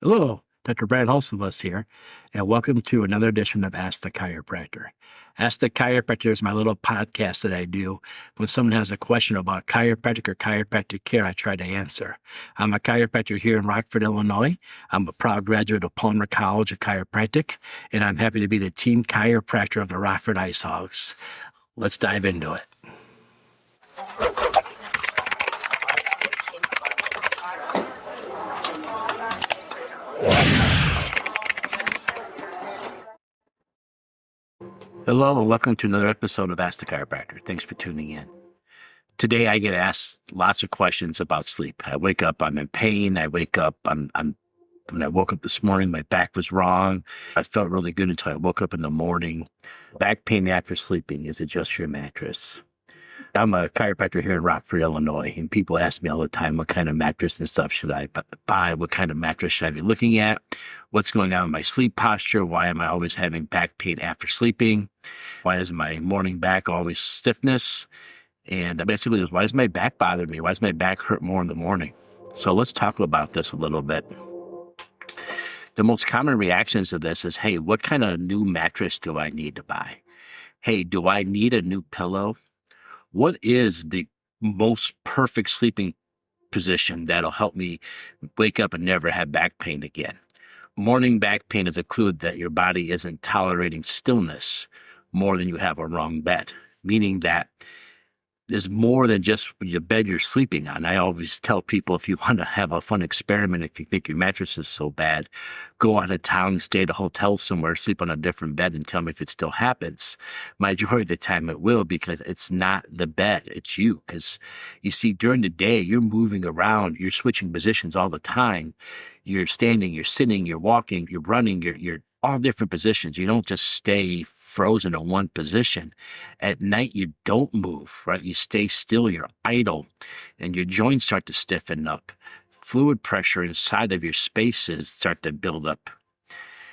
Hello, Dr. Brant Hulsebus here, and welcome to another edition of Ask the Chiropractor. Ask the Chiropractor is my little podcast that I do. When someone has a question about chiropractic or chiropractic care, I try to answer. I'm a chiropractor here in Rockford, Illinois. I'm a proud graduate of Palmer College of Chiropractic, and I'm happy to be the team chiropractor of the Rockford Ice Hogs. Let's dive into it. Hello, and welcome to another episode of Ask the Chiropractor. Thanks for tuning in. Today, I get asked lots of questions about sleep. I wake up, I'm in pain. I wake up, when I woke up this morning, my back was wrong. I felt really good until I woke up in the morning. Back pain after sleeping, is it just your mattress? I'm a chiropractor here in Rockford, Illinois, and people ask me all the time, what kind of mattress and stuff should I buy? What kind of mattress should I be looking at? What's going on with my sleep posture? Why am I always having back pain after sleeping? Why is my morning back always stiffness? And basically, why does my back bother me? Why does my back hurt more in the morning? So let's talk about this a little bit. The most common reactions to this is, hey, what kind of new mattress do I need to buy? Hey, do I need a new pillow? What is the most perfect sleeping position that'll help me wake up and never have back pain again? Morning back pain is a clue that your body isn't tolerating stillness more than you have a wrong bed, meaning that there's more than just the bed you're sleeping on. I always tell people, if you want to have a fun experiment, if you think your mattress is so bad, go out of town, stay at a hotel somewhere, sleep on a different bed, and tell me if it still happens. Majority of the time it will, because it's not the bed, it's you. Because you see, during the day, you're moving around, you're switching positions all the time. You're standing, you're sitting, you're walking, you're running, you're all different positions. You don't just stay frozen in one position. At night, you don't move, right? You stay still, you're idle, and your joints start to stiffen up. Fluid pressure inside of your spaces start to build up.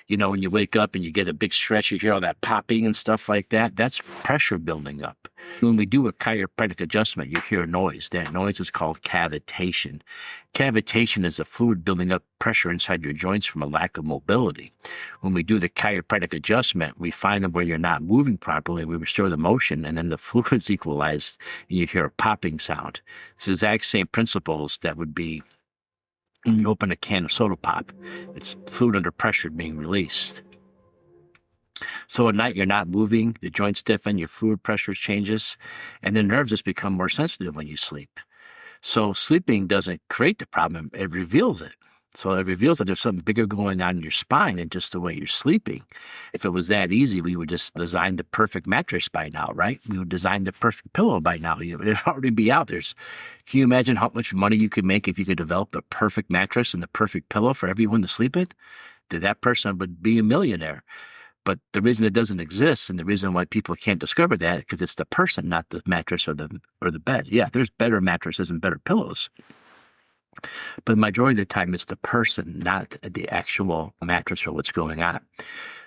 You know, when you wake up and you get a big stretch, you hear all that popping and stuff like that. That's pressure building up. When we do a chiropractic adjustment, you hear a noise. That noise is called cavitation. Cavitation is a fluid building up pressure inside your joints from a lack of mobility. When we do the chiropractic adjustment, we find them where you're not moving properly, and we restore the motion, and then the fluid's equalized, and you hear a popping sound. It's the exact same principles that would be when you open a can of soda pop. It's fluid under pressure being released. So at night, you're not moving, the joints stiffen, your fluid pressure changes, and the nerves just become more sensitive when you sleep. So sleeping doesn't create the problem, it reveals it. So it reveals that there's something bigger going on in your spine than just the way you're sleeping. If it was that easy, we would just design the perfect mattress by now, right? We would design the perfect pillow by now. It would already be out there. Can you imagine how much money you could make if you could develop the perfect mattress and the perfect pillow for everyone to sleep in? That person would be a millionaire. But the reason it doesn't exist, and the reason why people can't discover that, because it's the person, not the mattress or the bed. Yeah, there's better mattresses and better pillows. But the majority of the time, it's the person, not the actual mattress or what's going on.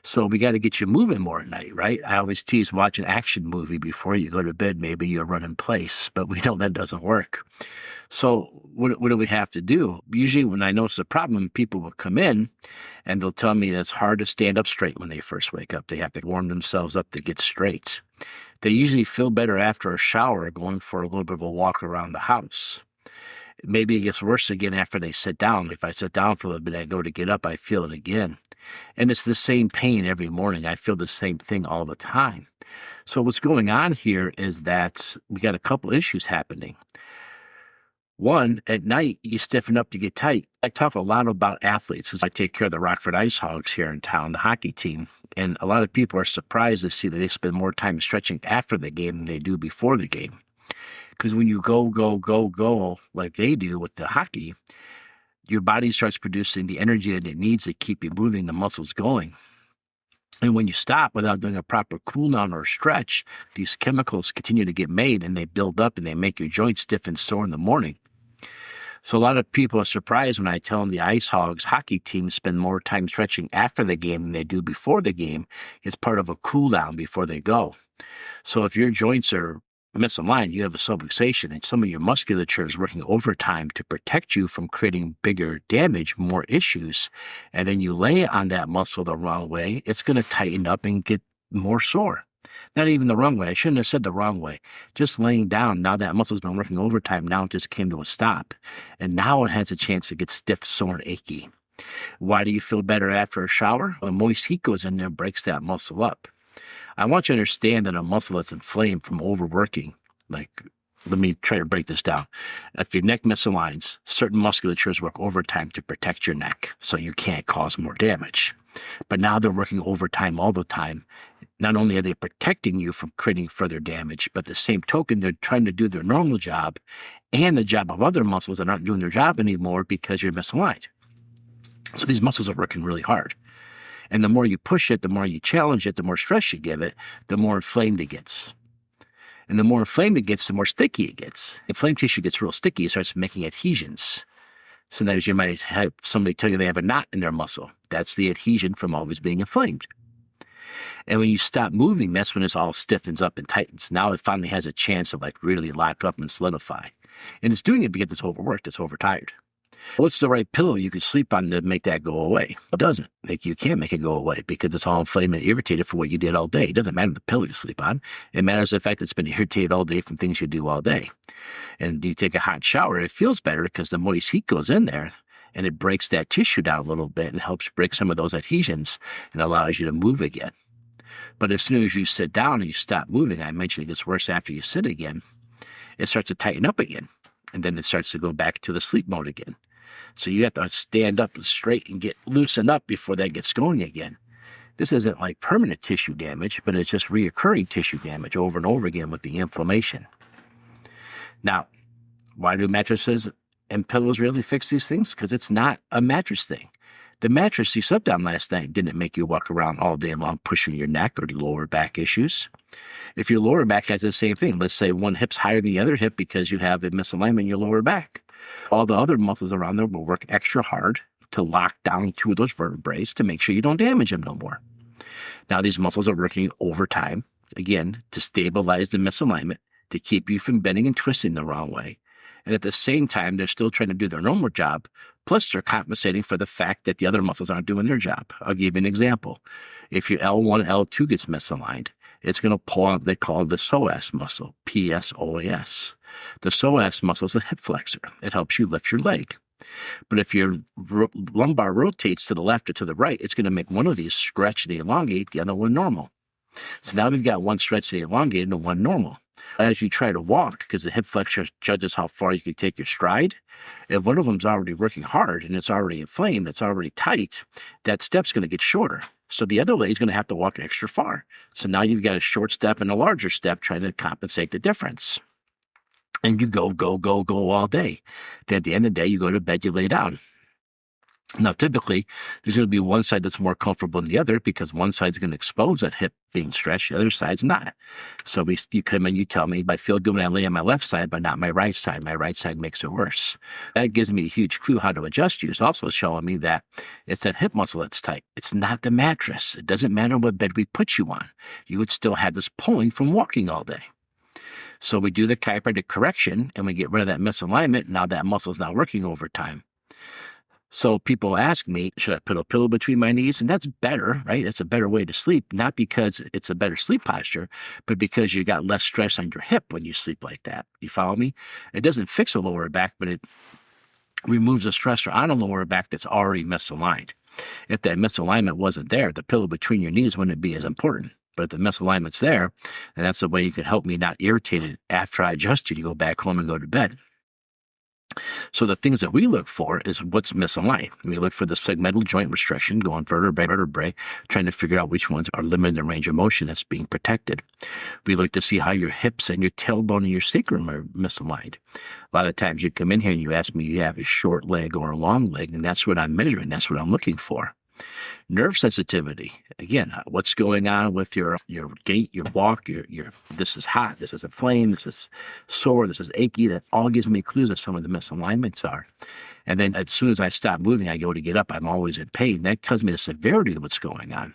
So we got to get you moving more at night, right? I always tease, watch an action movie before you go to bed. Maybe you'll run in place, but we know that doesn't work. So what do we have to do? Usually when I notice a problem, people will come in and they'll tell me that it's hard to stand up straight when they first wake up. They have to warm themselves up to get straight. They usually feel better after a shower or going for a little bit of a walk around the house. Maybe it gets worse again after they sit down. If I sit down for a little bit, I go to get up, I feel it again. And it's the same pain every morning. I feel the same thing all the time. So what's going on here is that we got a couple issues happening. One, at night, you stiffen up to get tight. I talk a lot about athletes because I take care of the Rockford Ice Hogs here in town, the hockey team. And a lot of people are surprised to see that they spend more time stretching after the game than they do before the game. Because when you go like they do with the hockey, your body starts producing the energy that it needs to keep you moving, the muscles going. And when you stop without doing a proper cool down or stretch, these chemicals continue to get made and they build up and they make your joints stiff and sore in the morning. So a lot of people are surprised when I tell them the Ice Hogs hockey team spend more time stretching after the game than they do before the game. It's part of a cool down before they go. So if your joints are misaligned, you have a subluxation, and some of your musculature is working overtime to protect you from creating bigger damage, more issues. And then you lay on that muscle the wrong way, it's going to tighten up and get more sore. Not even the wrong way. I shouldn't have said the wrong way. Just laying down, now that muscle's been working overtime, now it just came to a stop. And now it has a chance to get stiff, sore, and achy. Why do you feel better after a shower? Well, moist heat goes in there and breaks that muscle up. I want you to understand that a muscle that's inflamed from overworking, like, let me try to break this down. If your neck misaligns, certain musculatures work overtime to protect your neck so you can't cause more damage. But now they're working overtime all the time. Not only are they protecting you from creating further damage, but the same token, they're trying to do their normal job and the job of other muscles that aren't doing their job anymore because you're misaligned. So these muscles are working really hard. And the more you push it, the more you challenge it, the more stress you give it, the more inflamed it gets. And the more inflamed it gets, the more sticky it gets. Inflamed tissue gets real sticky, it starts making adhesions. Sometimes you might have somebody tell you they have a knot in their muscle. That's the adhesion from always being inflamed. And when you stop moving, that's when it all stiffens up and tightens. Now it finally has a chance to like really lock up and solidify. And it's doing it because it's overworked, it's overtired. What's the right pillow you could sleep on to make that go away? It doesn't. Like, you can't make it go away because it's all inflamed and irritated for what you did all day. It doesn't matter the pillow you sleep on. It matters the fact that it's been irritated all day from things you do all day. And you take a hot shower, it feels better because the moist heat goes in there and it breaks that tissue down a little bit and helps break some of those adhesions and allows you to move again. But as soon as you sit down and you stop moving, I mentioned it gets worse after you sit again, it starts to tighten up again. And then it starts to go back to the sleep mode again. So you have to stand up and straight and get loosened up before that gets going again. This isn't like permanent tissue damage, but it's just reoccurring tissue damage over and over again with the inflammation. Now, why do mattresses and pillows really fix these things? Because it's not a mattress thing. The mattress you slept on last night didn't make you walk around all day long pushing your neck or lower back issues. If your lower back has the same thing, let's say one hip's higher than the other hip because you have a misalignment in your lower back, all the other muscles around there will work extra hard to lock down two of those vertebrae to make sure you don't damage them no more. Now, these muscles are working overtime, again, to stabilize the misalignment, to keep you from bending and twisting the wrong way. And at the same time, they're still trying to do their normal job, plus they're compensating for the fact that the other muscles aren't doing their job. I'll give you an example. If your L1, L2 gets misaligned, it's going to pull out what they call the psoas muscle, PSOAS. The psoas muscle is a hip flexor. It helps you lift your leg. But if your lumbar rotates to the left or to the right, it's going to make one of these stretch and elongate, the other one normal. So now we've got one stretch and elongated and one normal. As you try to walk, because the hip flexor judges how far you can take your stride, if one of them's already working hard and it's already inflamed, it's already tight, that step's going to get shorter. So the other leg's going to have to walk extra far. So now you've got a short step and a larger step trying to compensate the difference. And you go all day. Then at the end of the day, you go to bed, you lay down. Now, typically, there's going to be one side that's more comfortable than the other because one side's going to expose that hip being stretched, the other side's not. So you come in, you tell me, I feel good when I lay on my left side, but not my right side. My right side makes it worse. That gives me a huge clue how to adjust you. It's also showing me that it's that hip muscle that's tight. It's not the mattress. It doesn't matter what bed we put you on. You would still have this pulling from walking all day. So we do the chiropractic correction and we get rid of that misalignment. Now that muscle's not working over time. So people ask me, should I put a pillow between my knees? And that's better, right? It's a better way to sleep, not because it's a better sleep posture, but because you got less stress on your hip when you sleep like that. You follow me? It doesn't fix a lower back, but it removes a stressor on a lower back that's already misaligned. If that misalignment wasn't there, the pillow between your knees wouldn't be as important. But if the misalignment's there, then that's the way you could help me not irritated after I adjust you to go back home and go to bed. So the things that we look for is what's misaligned. We look for the segmental joint restriction, going vertebrae to vertebrae, trying to figure out which ones are limited in range of motion that's being protected. We look to see how your hips and your tailbone and your sacrum are misaligned. A lot of times you come in here and you ask me, you have a short leg or a long leg, and that's what I'm measuring. That's what I'm looking for. Nerve sensitivity. Again, what's going on with your gait, your walk, your this is hot, this is inflamed, this is sore, this is achy. That all gives me clues of some of the misalignments are. And then as soon as I stop moving, I go to get up, I'm always in pain. That tells me the severity of what's going on.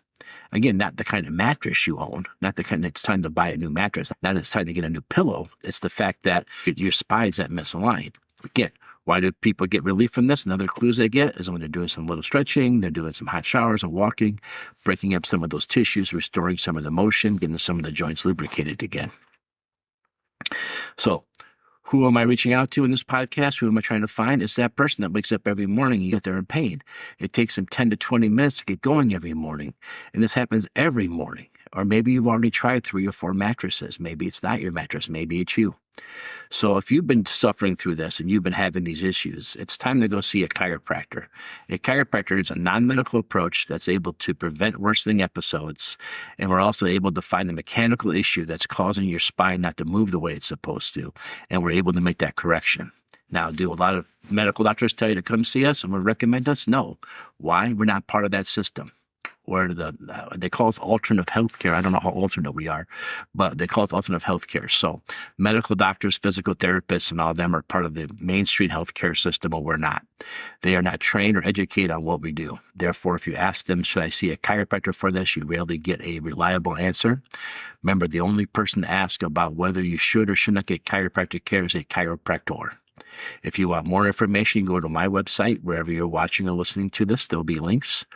Again, not the kind of mattress you own, not the kind it's time to buy a new mattress, not it's time to get a new pillow. It's the fact that your spine's that misaligned. Again, why do people get relief from this? Another clues they get is when they're doing some little stretching, they're doing some hot showers or walking, breaking up some of those tissues, restoring some of the motion, getting some of the joints lubricated again. So, who am I reaching out to in this podcast? Who am I trying to find? It's that person that wakes up every morning and they're in pain. It takes them 10 to 20 minutes to get going every morning. And this happens every morning. Or maybe you've already tried 3 or 4 mattresses. Maybe it's not your mattress. Maybe it's you. So if you've been suffering through this and you've been having these issues, it's time to go see a chiropractor. A chiropractor is a non-medical approach that's able to prevent worsening episodes. And we're also able to find the mechanical issue that's causing your spine not to move the way it's supposed to. And we're able to make that correction. Now, do a lot of medical doctors tell you to come see us and would recommend us? No. Why? We're not part of that system. Or they call us alternative healthcare. I don't know how alternate we are, but they call us alternative healthcare. So medical doctors, physical therapists, and all of them are part of the mainstream healthcare system, but we're not. They are not trained or educated on what we do. Therefore, if you ask them, should I see a chiropractor for this, you rarely get a reliable answer. Remember, the only person to ask about whether you should or should not get chiropractic care is a chiropractor. If you want more information, you can go to my website. Wherever you're watching or listening to this, there'll be links.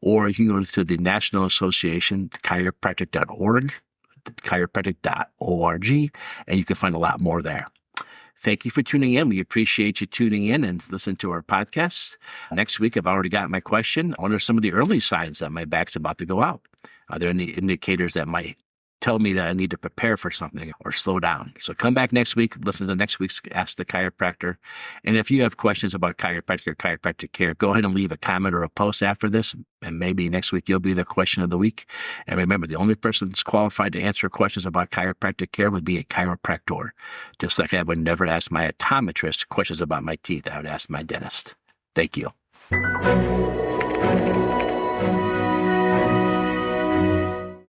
Or you can go to the National Association, chiropractic.org, chiropractic.org, and you can find a lot more there. Thank you for tuning in. We appreciate you tuning in and listening to our podcast. Next week, I've already got my question. What are some of the early signs that my back's about to go out? Are there any indicators that might tell me that I need to prepare for something or slow down? So come back next week, listen to next week's Ask the Chiropractor. And if you have questions about chiropractic or chiropractic care, go ahead and leave a comment or a post after this. And maybe next week you'll be the question of the week. And remember, the only person that's qualified to answer questions about chiropractic care would be a chiropractor. Just like I would never ask my optometrist questions about my teeth, I would ask my dentist. Thank you.